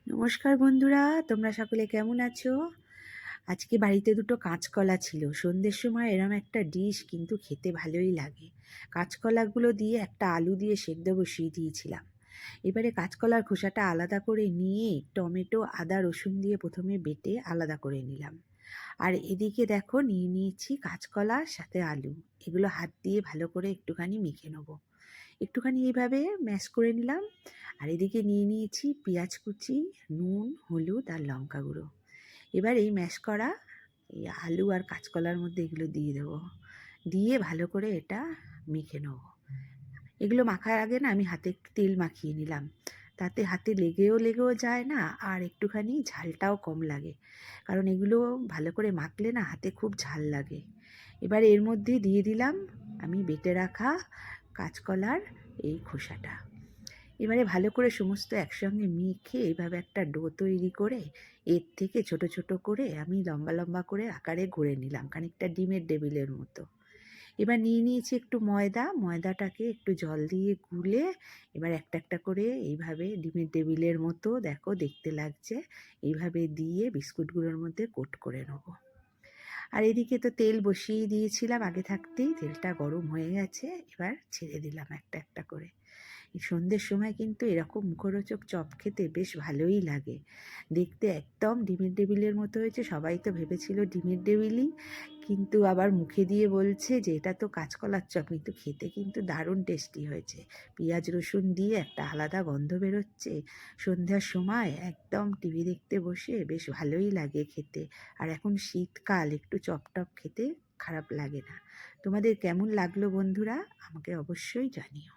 নমস্কার বন্ধুরা, তোমরা সকলে কেমন আছো? আজকে বাড়িতে দুটো কাঁচকলা ছিল। সন্ধ্যের সময় এরম একটা ডিশ কিন্তু খেতে ভালোই লাগে। কাঁচকলাগুলো দিয়ে একটা আলু দিয়ে সেদ্ধ বসিয়ে দিয়েছিলাম। এবারে কাঁচকলার খোসাটা আলাদা করে নিয়ে টমেটো, আদা, রসুন দিয়ে প্রথমে বেটে আলাদা করে নিলাম। আর এদিকে দেখো নিয়ে নিয়েছি কাঁচকলার সাথে আলু। এগুলো হাত দিয়ে ভালো করে একটুখানি মেখে নেবো। একটুখানি এইভাবে ম্যাশ করে নিলাম। আর এদিকে নিয়ে নিয়েছি পেঁয়াজ কুচি, নুন, হলুদ আর লঙ্কা গুঁড়ো। এবার এই ম্যাশ করা এই আলু আর কাঁচকলার মধ্যে এগুলো দিয়ে দেবো। দিয়ে ভালো করে এটা মেখে নেবো। এগুলো মাখার আগে না আমি হাতে একটু তেল মাখিয়ে নিলাম। তাতে হাতে লেগেও যায় না, আর একটুখানি ঝালটাও কম লাগে। কারণ এগুলো ভালো করে মাখলে না হাতে খুব ঝাল লাগে। এবার এর মধ্যে দিয়ে দিলাম আমি বেটে রাখা কাঁচকলার এই খোসাটা। এবারে ভালো করে সমস্ত একসঙ্গে মেখে এইভাবে একটা ডো তৈরি করে এর থেকে ছোট ছোট করে আমি লম্বা লম্বা করে আকারে গড়ে নিলাম, খানিকটা ডিমের টেবিলের মতো। এবার নিয়ে নিয়েছি একটু ময়দাটাকে একটু জল দিয়ে গুলে এবার একটা একটা করে এইভাবে ডিমের টেবিলের মতো দেখো দেখতে লাগছে, এইভাবে দিয়ে বিস্কুটগুলোর মধ্যে কোট করে নেবো। আর এদিকে তো তেল বসিয়ে দিয়েছিলাম আগে থাকতেই, তেলটা গরম হয়ে গেছে। এবার ছেড়ে দিলাম একটা একটা করে। এই সন্ধ্যের সময় কিন্তু এরকম মুখরোচক চপ খেতে বেশ ভালোই লাগে। দেখতে একদম ডিমের টেবিলের মতো হয়েছে। সবাই তো ভেবেছিল ডিমের টেবিলই, কিন্তু আবার মুখে দিয়ে বলছে যে এটা তো কাঁচকলার চপ, কিন্তু খেতে কিন্তু দারুণ টেস্টি হয়েছে। পেঁয়াজ রসুন দিয়ে একটা আলাদা গন্ধ বেরোচ্ছে। সন্ধ্যার সময় একদম টিভি দেখতে বসে বেশ ভালোই লাগে খেতে। আর এখন শীতকাল, একটু চপ টপ খেতে খারাপ লাগে না। তোমাদের কেমন লাগলো বন্ধুরা? আমাকে অবশ্যই জানিও।